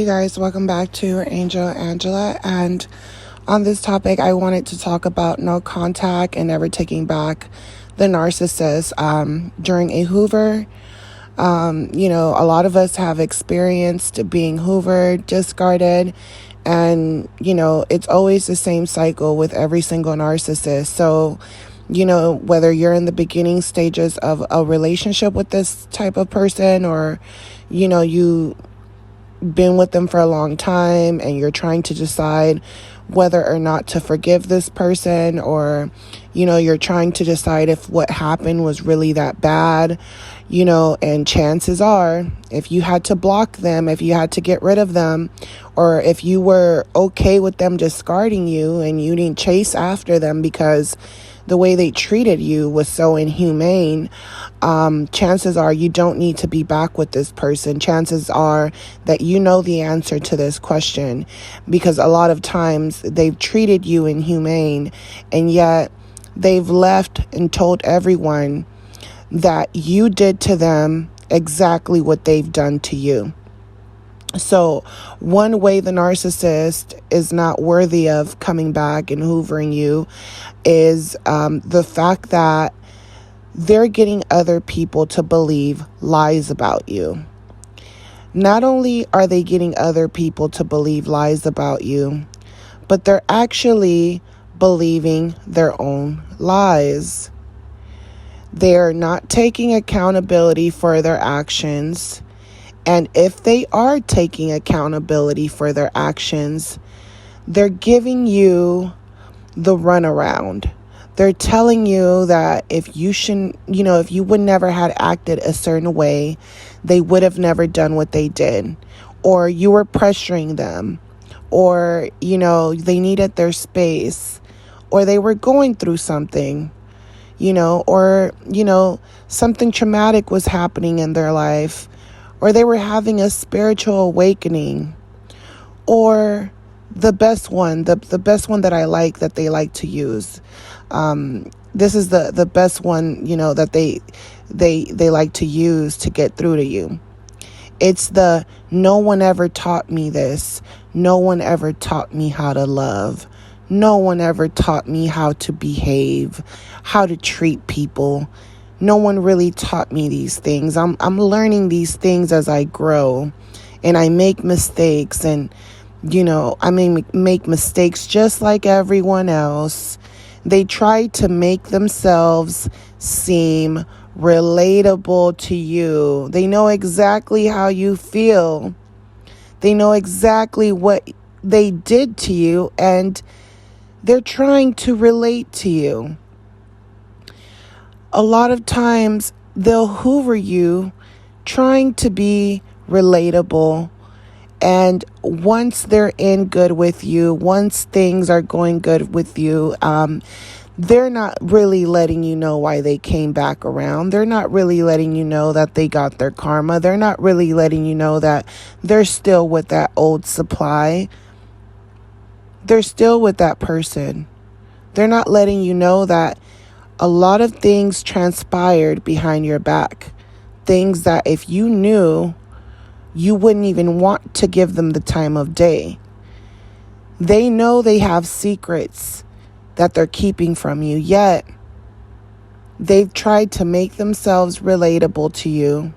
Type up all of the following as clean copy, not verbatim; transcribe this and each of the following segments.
guys, welcome back to Angel Angela. And on this topic, I wanted to talk about no contact and never taking back the narcissist during a Hoover. A lot of us have experienced being hoovered, discarded, and, it's always the same cycle with every single narcissist. So, whether you're in the beginning stages of a relationship with this type of person or, you been with them for a long time and you're trying to decide whether or not to forgive this person, or you're trying to decide if what happened was really that bad, and chances are, if you had to block them, if you had to get rid of them, or if you were okay with them discarding you and you didn't chase after them because the way they treated you was so inhumane, chances are you don't need to be back with this person. Chances are that you know the answer to this question, because a lot of times they've treated you inhumane, and yet they've left and told everyone that you did to them exactly what they've done to you. So one way the narcissist is not worthy of coming back and hoovering you is the fact that they're getting other people to believe lies about you. Not only are they getting other people to believe lies about you, but they're actually believing their own lies. They're not taking accountability for their actions. And if they are taking accountability for their actions, they're giving you the runaround. They're telling you that if you would never had acted a certain way, they would have never done what they did. Or you were pressuring them. Or, they needed their space. Or they were going through something. Or something traumatic was happening in their life. Or they were having a spiritual awakening. Or the best one that I like, that they like to use. This is the best one, that they like to use to get through to you. It's the no one ever taught me this. No one ever taught me how to love. No one ever taught me how to behave, how to treat people. No one really taught me these things. I'm learning these things as I grow, and I make mistakes, and I make mistakes just like everyone else. They try to make themselves seem relatable to you. They know exactly how you feel. They know exactly what they did to you, and they're trying to relate to you. A lot of times they'll hoover you trying to be relatable. And once they're in good with you, once things are going good with you, they're not really letting you know why they came back around. They're not really letting you know that they got their karma. They're not really letting you know that they're still with that old supply. They're still with that person. They're not letting you know that a lot of things transpired behind your back. Things that if you knew, you wouldn't even want to give them the time of day. They know they have secrets that they're keeping from you, yet they've tried to make themselves relatable to you.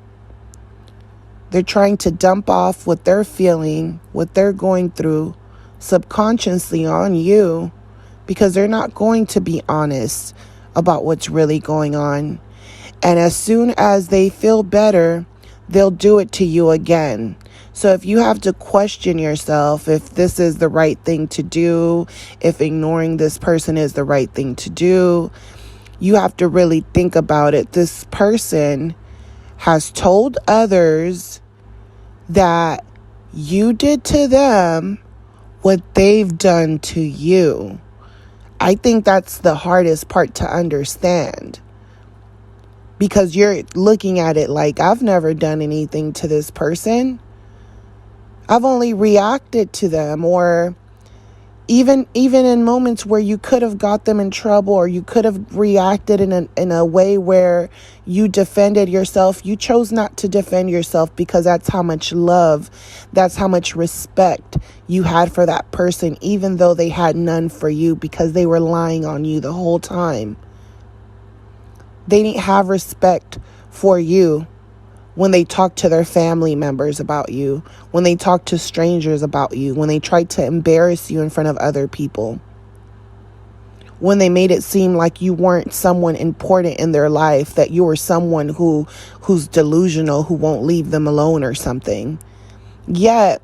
They're trying to dump off what they're feeling, what they're going through subconsciously on you, because they're not going to be honest about what's really going on. And as soon as they feel better, they'll do it to you again. So if you have to question yourself if this is the right thing to do, if ignoring this person is the right thing to do, you have to really think about it. This person has told others that you did to them what they've done to you. I think that's the hardest part to understand, because you're looking at it like, I've never done anything to this person. I've only reacted to them, or, Even in moments where you could have got them in trouble, or you could have reacted in a way where you defended yourself, you chose not to defend yourself, because that's how much love, that's how much respect you had for that person, even though they had none for you, because they were lying on you the whole time. They didn't have respect for you when they talked to their family members about you, when they talked to strangers about you, when they tried to embarrass you in front of other people, when they made it seem like you weren't someone important in their life, that you were someone who's delusional, who won't leave them alone or something. Yet,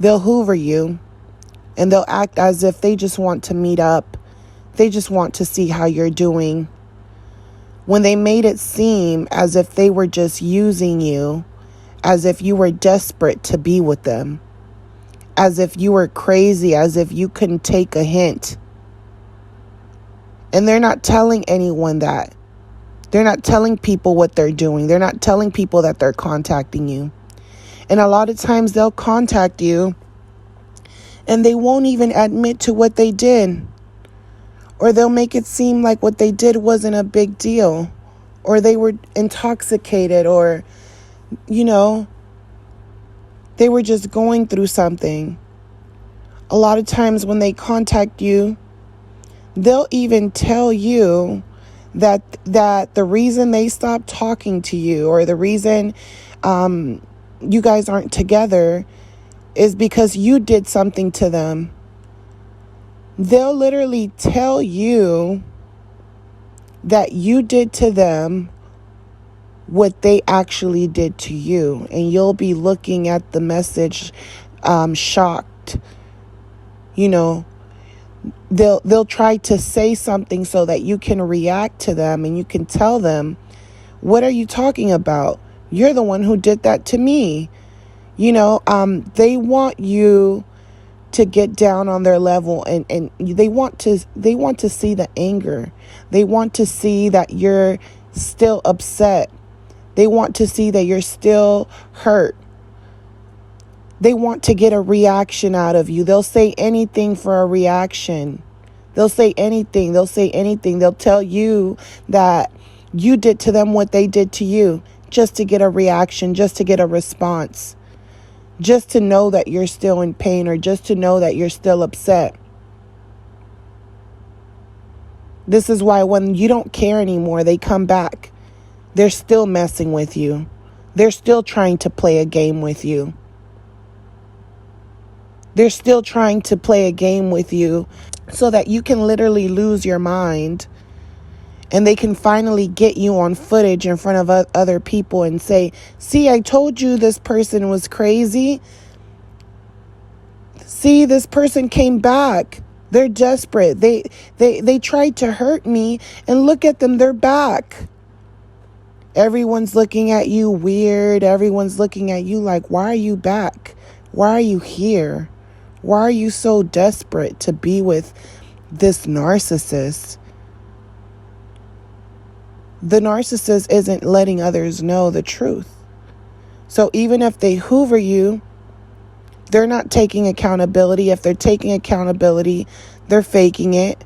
they'll hoover you, and they'll act as if they just want to meet up. They just want to see how you're doing. When they made it seem as if they were just using you, as if you were desperate to be with them, as if you were crazy, as if you couldn't take a hint. And they're not telling anyone that. They're not telling people what they're doing. They're not telling people that they're contacting you. And a lot of times they'll contact you and they won't even admit to what they did. Or they'll make it seem like what they did wasn't a big deal. Or they were intoxicated, or, they were just going through something. A lot of times when they contact you, they'll even tell you that the reason they stopped talking to you, or the reason you guys aren't together, is because you did something to them. They'll literally tell you that you did to them what they actually did to you. And you'll be looking at the message shocked. They'll try to say something so that you can react to them, and you can tell them, what are you talking about? You're the one who did that to me. They want you to get down on their level, and they want to see the anger. They want to see that you're still upset. They want to see that you're still hurt. They want to get a reaction out of you. They'll say anything for a reaction. They'll say anything. They'll tell you that you did to them what they did to you, just to get a reaction, just to get a response. Just to know that you're still in pain, or just to know that you're still upset. This is why when you don't care anymore, they come back. They're still messing with you. They're still trying to play a game with you. They're still trying to play a game with you so that you can literally lose your mind. And they can finally get you on footage in front of other people and say, see, I told you this person was crazy. See, this person came back. They're desperate. They tried to hurt me, and look at them, they're back. Everyone's looking at you weird. Everyone's looking at you like, why are you back? Why are you here? Why are you so desperate to be with this narcissist? The narcissist isn't letting others know the truth. So even if they hoover you, they're not taking accountability. If they're taking accountability, they're faking it.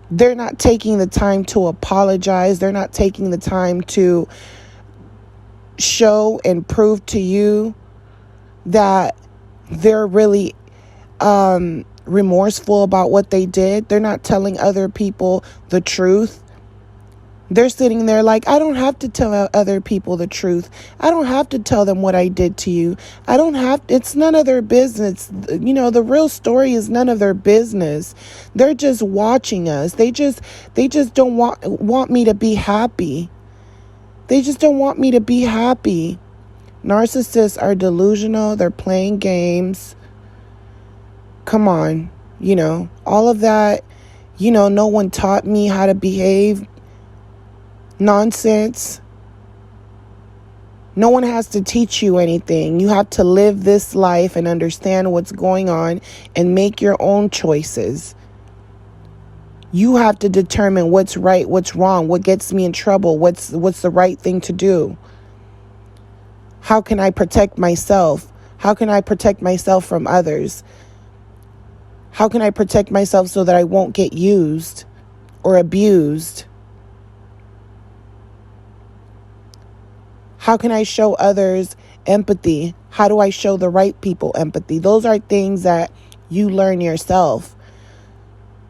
They're not taking the time to apologize. They're not taking the time to show and prove to you that they're really remorseful about what they did. They're not telling other people the truth. They're sitting there like, I don't have to tell other people the truth. I don't have to tell them what I did to you. It's none of their business. The real story is none of their business. They're just watching us. They just don't want me to be happy. They just don't want me to be happy. Narcissists are delusional. They're playing games. Come on. All of that, no one taught me how to behave. Nonsense. No one has to teach you anything. You have to live this life and understand what's going on and make your own choices. You have to determine what's right, what's wrong, what gets me in trouble, what's the right thing to do. How can I protect myself? How can I protect myself from others? How can I protect myself so that I won't get used or abused? How can I show others empathy? How do I show the right people empathy? Those are things that you learn yourself.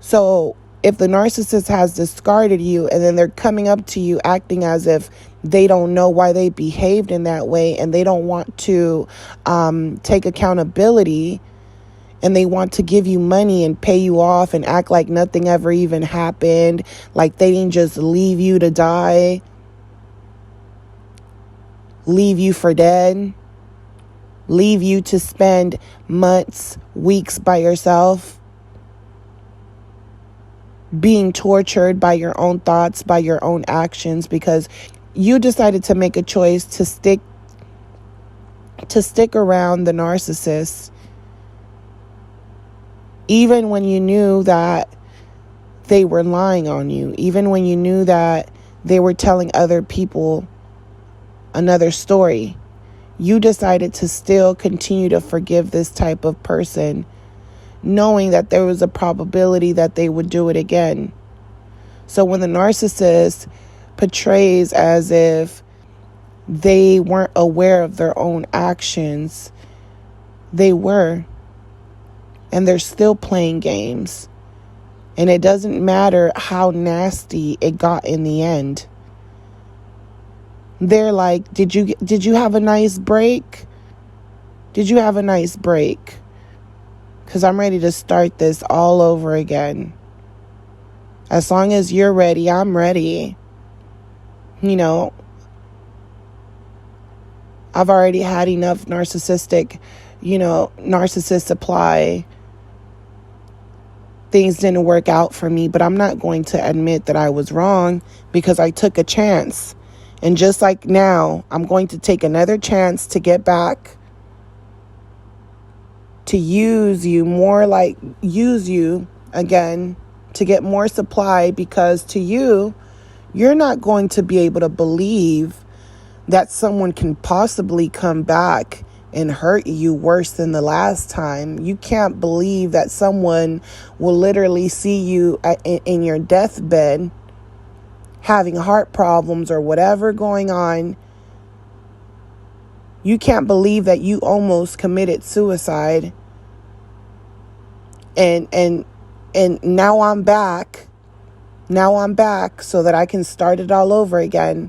So if the narcissist has discarded you and then they're coming up to you acting as if they don't know why they behaved in that way and they don't want to take accountability, and they want to give you money and pay you off and act like nothing ever even happened, like they didn't just leave you to die, leave you for dead, leave you to spend months, weeks by yourself, being tortured by your own thoughts, by your own actions, because you decided to make a choice to stick around the narcissist, even when you knew that they were lying on you, even when you knew that they were telling other people another story. You decided to still continue to forgive this type of person, knowing that there was a probability that they would do it again. So when the narcissist portrays as if they weren't aware of their own actions, they were. And they're still playing games. And it doesn't matter how nasty it got in the end. They're like, did you have a nice break? Did you have a nice break? Because I'm ready to start this all over again. As long as you're ready, I'm ready. You know, I've already had enough narcissist supply. Things didn't work out for me, but I'm not going to admit that I was wrong because I took a chance. And just like now, I'm going to take another chance to get back, to use you again, to get more supply, because to you, you're not going to be able to believe that someone can possibly come back and hurt you worse than the last time. You can't believe that someone will literally see you in your deathbed having heart problems or whatever going on. You can't believe that you almost committed suicide. And now I'm back. Now I'm back so that I can start it all over again.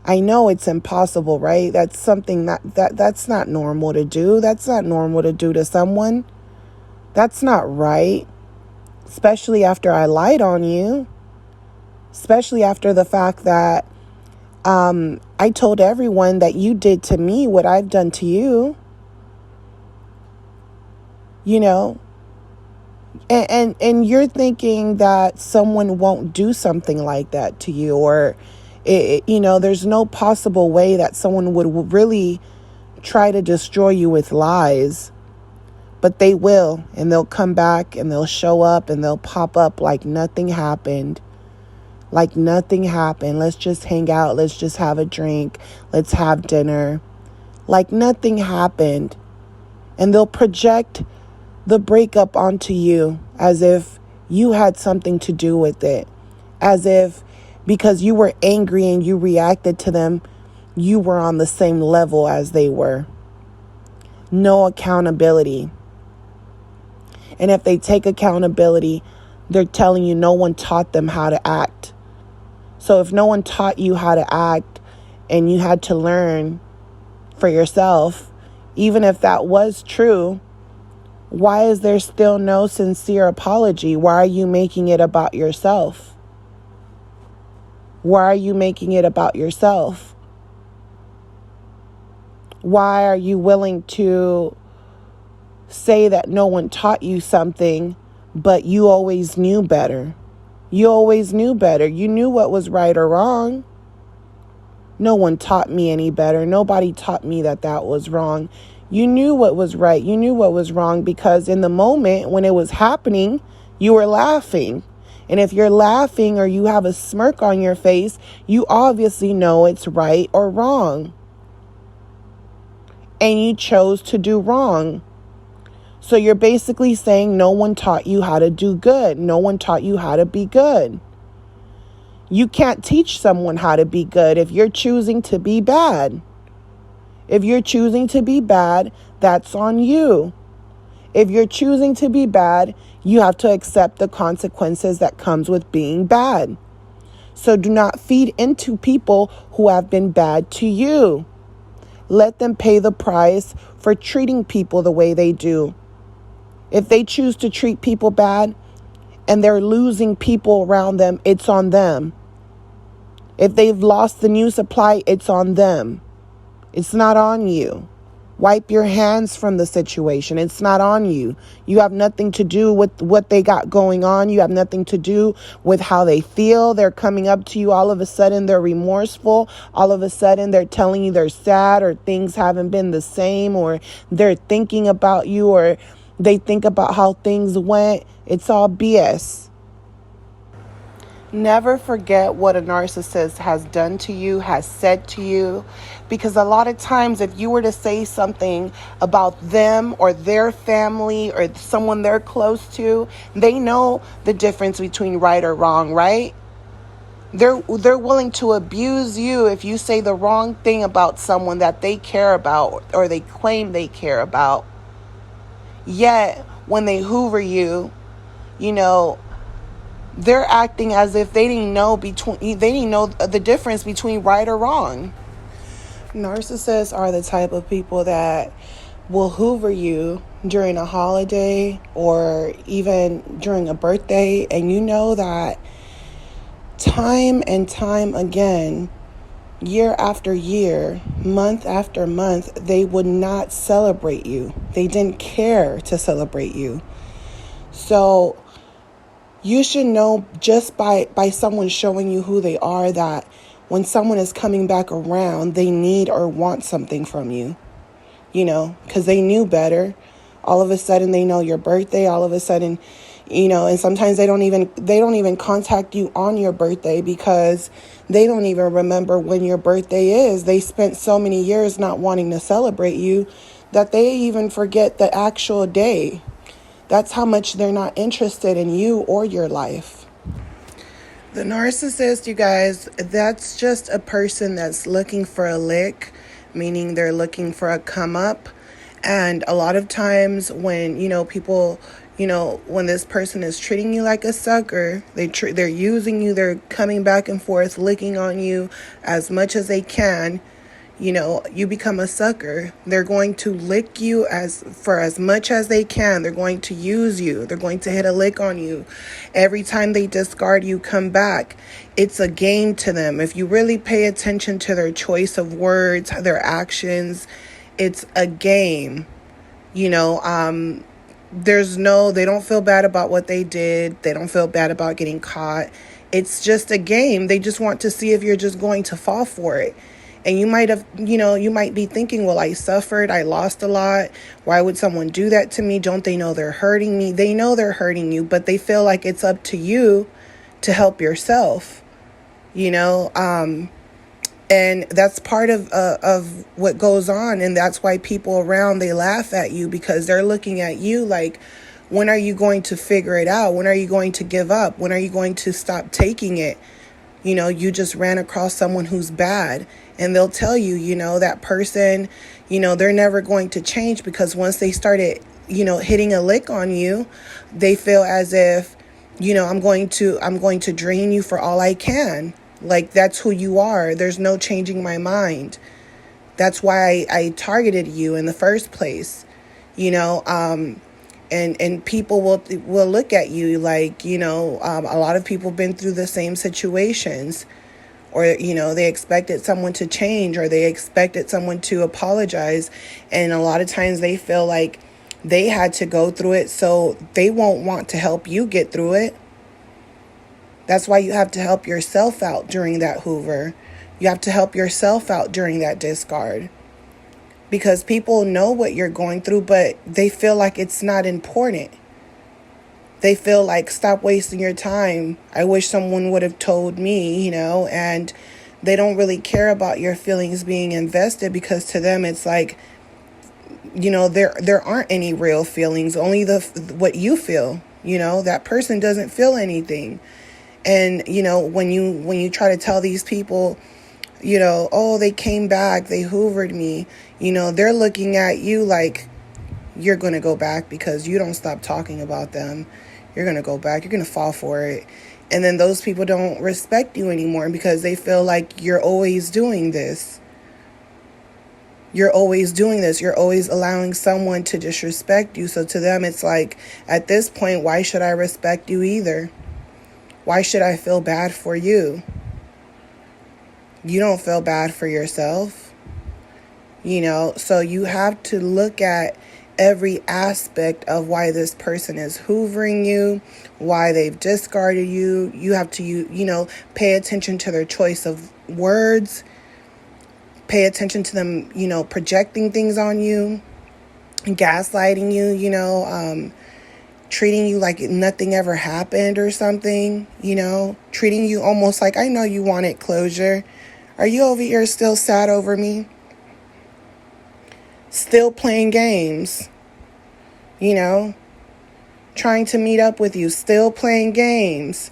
I know it's impossible, right? That's something that's not normal to do. That's not normal to do to someone. That's not right. Especially after I lied on you. Especially after the fact that I told everyone that you did to me what I've done to you. You know. And you're thinking that someone won't do something like that to you, or there's no possible way that someone would really try to destroy you with lies. But they will, and they'll come back and they'll show up and they'll pop up like nothing happened. Like nothing happened. Let's just hang out. Let's just have a drink. Let's have dinner. Like nothing happened. And they'll project the breakup onto you as if you had something to do with it. As if because you were angry and you reacted to them, you were on the same level as they were. No accountability. And if they take accountability, they're telling you no one taught them how to act. So if no one taught you how to act and you had to learn for yourself, even if that was true, why is there still no sincere apology? Why are you making it about yourself? Why are you making it about yourself? Why are you willing to say that no one taught you something, but you always knew better? You always knew better. You knew what was right or wrong. No one taught me any better. Nobody taught me that was wrong. You knew what was right. You knew what was wrong because in the moment when it was happening, you were laughing. And if you're laughing or you have a smirk on your face, you obviously know it's right or wrong. And you chose to do wrong. So you're basically saying no one taught you how to do good. No one taught you how to be good. You can't teach someone how to be good if you're choosing to be bad. If you're choosing to be bad, that's on you. If you're choosing to be bad, you have to accept the consequences that comes with being bad. So do not feed into people who have been bad to you. Let them pay the price for treating people the way they do. If they choose to treat people bad and they're losing people around them, it's on them. If they've lost the new supply, it's on them. It's not on you. Wipe your hands from the situation. It's not on you. You have nothing to do with what they got going on. You have nothing to do with how they feel. They're coming up to you. All of a sudden, they're remorseful. All of a sudden, they're telling you they're sad, or things haven't been the same, or they're thinking about you, or they think about how things went. It's all BS. Never forget what a narcissist has done to you, has said to you, because a lot of times if you were to say something about them or their family or someone they're close to, they know the difference between right or wrong, right? They're willing to abuse you if you say the wrong thing about someone that they care about or they claim they care about. Yet when they hoover you, they're acting as if they didn't know the difference between right or wrong. Narcissists are the type of people that will hoover you during a holiday or even during a birthday, and you know that time and time again, year after year, month after month, they would not celebrate you. They didn't care to celebrate you. So you should know just by someone showing you who they are that when someone is coming back around, they need or want something from you, because they knew better. All of a sudden, they know your birthday. All of a sudden, and sometimes they don't even contact you on your birthday because they don't even remember when your birthday is. They spent so many years not wanting to celebrate you that they even forget the actual day. That's how much they're not interested in you or your life. The narcissist, you guys, that's just a person that's looking for a lick, meaning they're looking for a come up. And a lot of times when, people, when this person is treating you like a sucker, they're using you, they're coming back and forth, licking on you as much as they can. You become a sucker. They're going to lick you for as much as they can. They're going to use you. They're going to hit a lick on you. Every time they discard you, come back. It's a game to them. If you really pay attention to their choice of words, their actions, it's a game. They don't feel bad about what they did. They don't feel bad about getting caught. It's just a game. They just want to see if you're just going to fall for it. And you might be thinking, well, I suffered, I lost a lot. Why would someone do that to me? Don't they know they're hurting me? They know they're hurting you, but they feel like it's up to you to help yourself, and that's part of what goes on. And that's why people around, they laugh at you because they're looking at you like, when are you going to figure it out? When are you going to give up? When are you going to stop taking it? You just ran across someone who's bad, and they'll tell you, that person, they're never going to change because once they started, hitting a lick on you, they feel as if, I'm going to drain you for all I can. Like, that's who you are. There's no changing my mind. That's why I targeted you in the first place, And people will look at you like, a lot of people have been through the same situations, or, they expected someone to change, or they expected someone to apologize. And a lot of times they feel like they had to go through it, so they won't want to help you get through it. That's why you have to help yourself out during that hoover. You have to help yourself out during that discard. Because people know what you're going through, but they feel like it's not important. They feel like, stop wasting your time. I wish someone would have told me, and they don't really care about your feelings being invested, because to them it's like, there aren't any real feelings, only what you feel. That person doesn't feel anything. And when you try to tell these people, oh, they came back, they hoovered me, they're looking at you like you're going to go back because you don't stop talking about them. You're going to go back, you're going to fall for it. And then those people don't respect you anymore because they feel like you're always doing this. You're always doing this. You're always allowing someone to disrespect you. So to them, it's like, at this point, why should I respect you either? Why should I feel bad for you? You don't feel bad for yourself. So you have to look at every aspect of why this person is hoovering you, why they've discarded you. You have to, pay attention to their choice of words. Pay attention to them, projecting things on you, gaslighting you, treating you like nothing ever happened or something, treating you almost like, I know you wanted closure. Are you over here still sad over me? Still playing games, trying to meet up with you, still playing games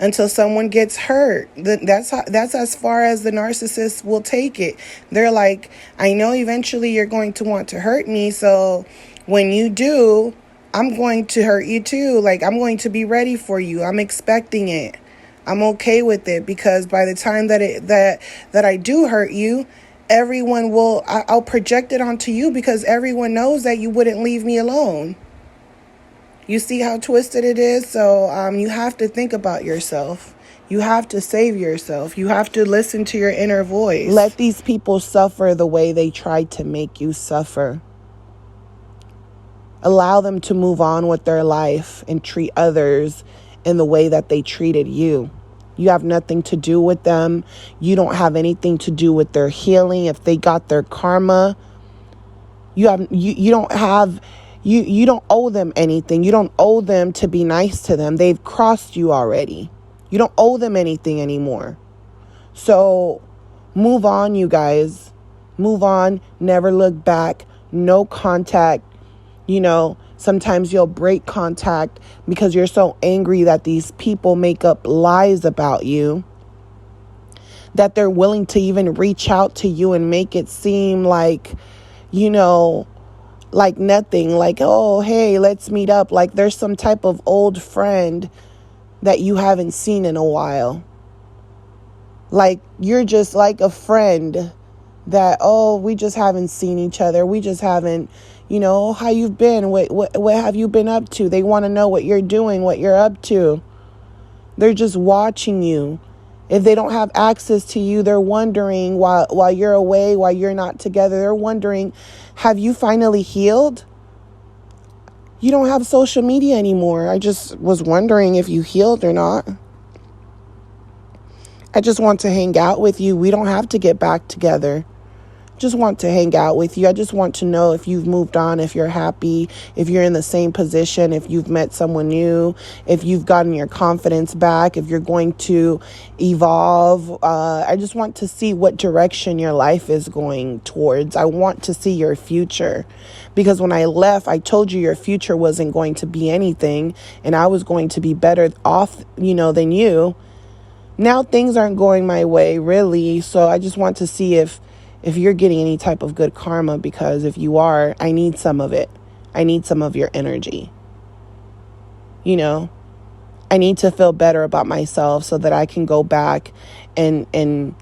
until someone gets hurt. That's as far as the narcissist will take it. They're like, I know eventually you're going to want to hurt me, so when you do, I'm going to hurt you too. Like, I'm going to be ready for you. I'm expecting it. I'm okay with it, because by the time that I do hurt you, I'll project it onto you, because everyone knows that you wouldn't leave me alone. You see how twisted it is? So you have to think about yourself. You have to save yourself. You have to listen to your inner voice. Let these people suffer the way they tried to make you suffer. Allow them to move on with their life and treat others in the way that they treated you. You have nothing to do with them. You don't have anything to do with their healing. If they got their karma, you don't owe them anything. You don't owe them to be nice to them. They've crossed you already. You don't owe them anything anymore. So move on, you guys. Move on. Never look back. No contact. Sometimes you'll break contact because you're so angry that these people make up lies about you, that they're willing to even reach out to you and make it seem like, like nothing, like, oh, hey, let's meet up. Like there's some type of old friend that you haven't seen in a while. Like you're just like a friend that, oh, we just haven't seen each other. We just haven't, how you've been, what have you been up to? They want to know what you're doing, what you're up to. They're just watching you. If they don't have access to you, they're wondering while you're away, while you're not together, they're wondering, have you finally healed? You don't have social media anymore. I just was wondering if you healed or not. I just want to hang out with you. We don't have to get back together. Just want to hang out with you. I just want to know if you've moved on, if you're happy, if you're in the same position, if you've met someone new, if you've gotten your confidence back, if you're going to evolve. I just want to see what direction your life is going towards. I want to see your future, because when I left, I told you your future wasn't going to be anything, and I was going to be better off, than you. Now things aren't going my way, really. So I just want to see if you're getting any type of good karma, because if you are, I need some of it. I need some of your energy. I need to feel better about myself so that I can go back and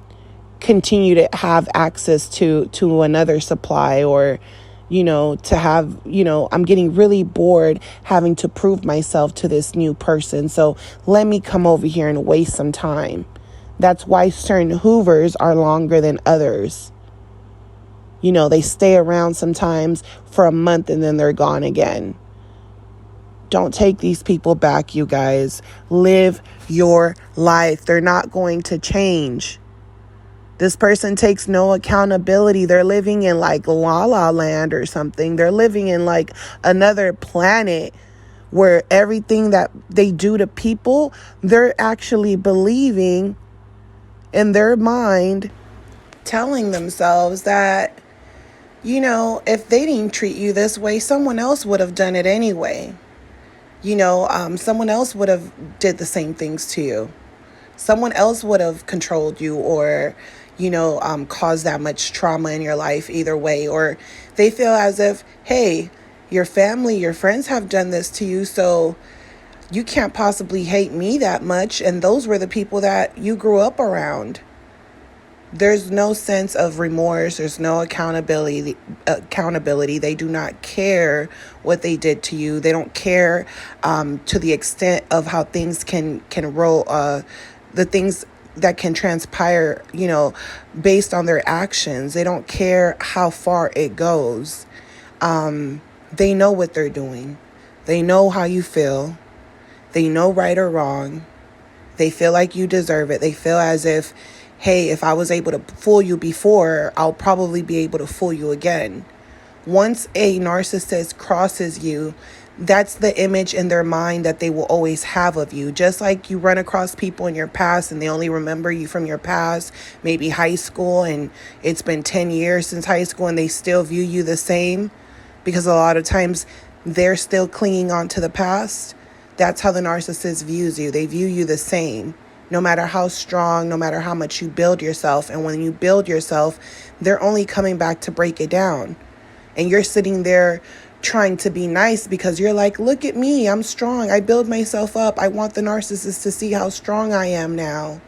continue to have access to another supply, or, to have, I'm getting really bored having to prove myself to this new person. So let me come over here and waste some time. That's why certain hoovers are longer than others. They stay around sometimes for a month and then they're gone again. Don't take these people back, you guys. Live your life. They're not going to change. This person takes no accountability. They're living in like La La Land or something. They're living in like another planet where everything that they do to people, they're actually believing in their mind, telling themselves that, if they didn't treat you this way, someone else would have done it anyway. Someone else would have did the same things to you. Someone else would have controlled you or, caused that much trauma in your life either way. Or they feel as if, hey, your family, your friends have done this to you, so you can't possibly hate me that much. And those were the people that you grew up around. There's no sense of remorse. There's no accountability. They do not care what they did to you. They don't care to the extent of how things can roll, the things that can transpire, based on their actions. They don't care how far it goes. They know what they're doing. They know how you feel. They know right or wrong. They feel like you deserve it. They feel as if, hey, if I was able to fool you before, I'll probably be able to fool you again. Once a narcissist crosses you, that's the image in their mind that they will always have of you. Just like you run across people in your past and they only remember you from your past, maybe high school, and it's been 10 years since high school and they still view you the same because a lot of times they're still clinging on to the past. That's how the narcissist views you. They view you the same. No matter how strong, no matter how much you build yourself. And when you build yourself, they're only coming back to break it down. And you're sitting there trying to be nice because you're like, look at me, I'm strong. I build myself up. I want the narcissist to see how strong I am now.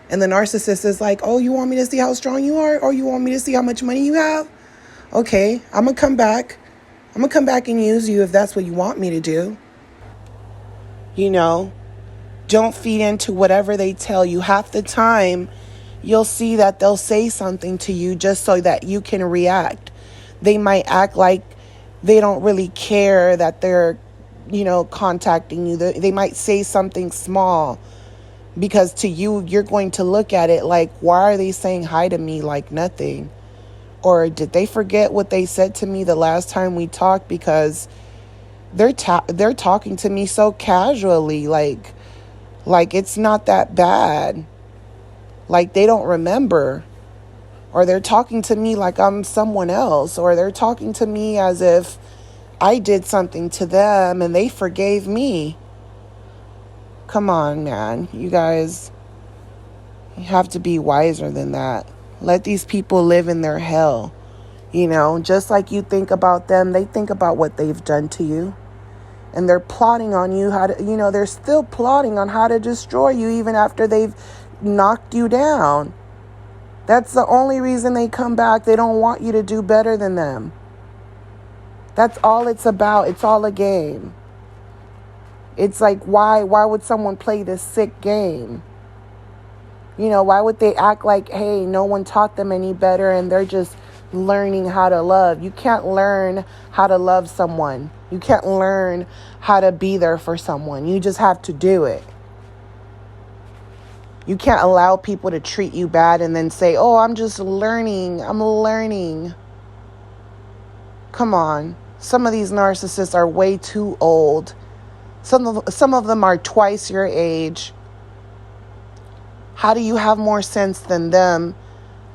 And the narcissist is like, oh, you want me to see how strong you are? Or you want me to see how much money you have? Okay, I'm going to come back. I'm going to come back and use you if that's what you want me to do. Don't feed into whatever they tell you. Half the time, you'll see that they'll say something to you just so that you can react. They might act like they don't really care that they're, contacting you. They might say something small because to you, you're going to look at it like, why are they saying hi to me like nothing? Or did they forget what they said to me the last time we talked? Because they're talking to me so casually, like it's not that bad. Like they don't remember. Or they're talking to me like I'm someone else. Or they're talking to me as if I did something to them and they forgave me. Come on, man. You guys, you have to be wiser than that. Let these people live in their hell. Just like you think about them, they think about what they've done to you. And they're plotting on you they're still plotting on how to destroy you even after they've knocked you down. That's the only reason they come back. They don't want you to do better than them. That's all it's about. It's all a game. It's like, why would someone play this sick game? Why would they act like, hey, no one taught them any better and they're just learning how to love? You can't learn how to love someone. You can't learn how to be there for someone. You just have to do it. You can't allow people to treat you bad and then say, oh, I'm just learning. I'm learning. Come on. Some of these narcissists are way too old. Some of them are twice your age. How do you have more sense than them?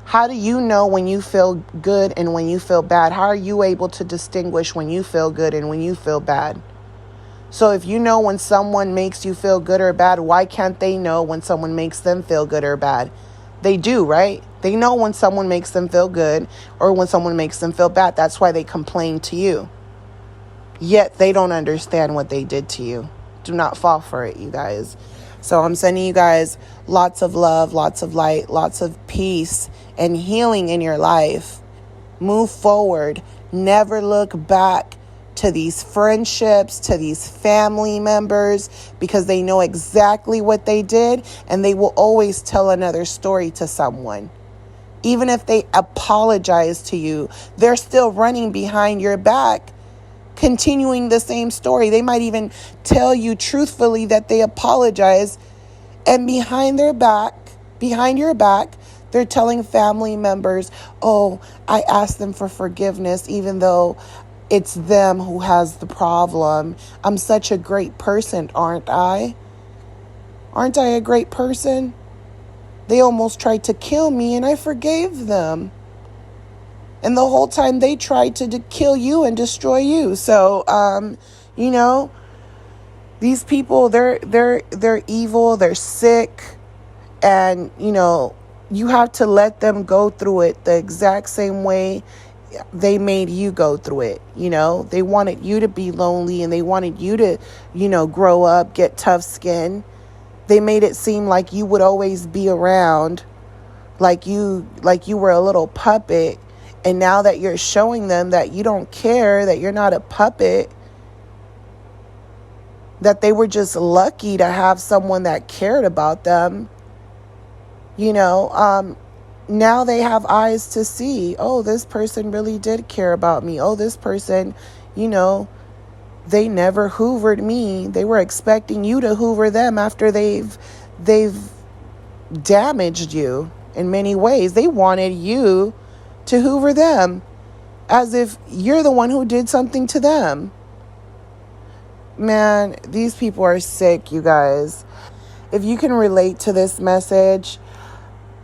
How do you know when you feel good and when you feel bad? How are you able to distinguish when you feel good and when you feel bad? So if you know when someone makes you feel good or bad, why can't they know when someone makes them feel good or bad? They do, right? They know when someone makes them feel good or when someone makes them feel bad. That's why they complain to you. Yet they don't understand what they did to you. Do not fall for it, you guys. So I'm sending you guys lots of love, lots of light, lots of peace and healing in your life. Move forward. Never look back to these friendships, to these family members, because they know exactly what they did and they will always tell another story to someone. Even if they apologize to you, they're still running behind your back, continuing the same story. They might even tell you truthfully that they apologize, and behind your back, they're telling family members, oh, I asked them for forgiveness, even though it's them who has the problem. I'm such a great person, aren't I? Aren't I a great person? They almost tried to kill me and I forgave them. And the whole time they tried to kill you and destroy you. So, you know, these people, they're evil, they're sick, and, you know, you have to let them go through it the exact same way they made you go through it. You know, they wanted you to be lonely, and they wanted you to, you know, grow up, get tough skin. They made it seem like you would always be around, like you were a little puppet. And now that you're showing them that you don't care, that you're not a puppet, that they were just lucky to have someone that cared about them, you know, now they have eyes to see, oh, this person really did care about me. Oh, this person, you know, they never hoovered me. They were expecting you to hoover them after they've damaged you in many ways. They wanted you to hoover them as if you're the one who did something to them. Man, these people are sick, you guys. If you can relate to this message,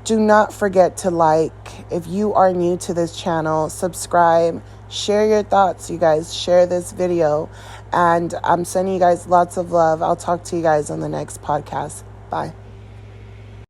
do not forget to like. If you are new to this channel, subscribe, share your thoughts, you guys. Share this video. And I'm sending you guys lots of love. I'll talk to you guys on the next podcast. Bye.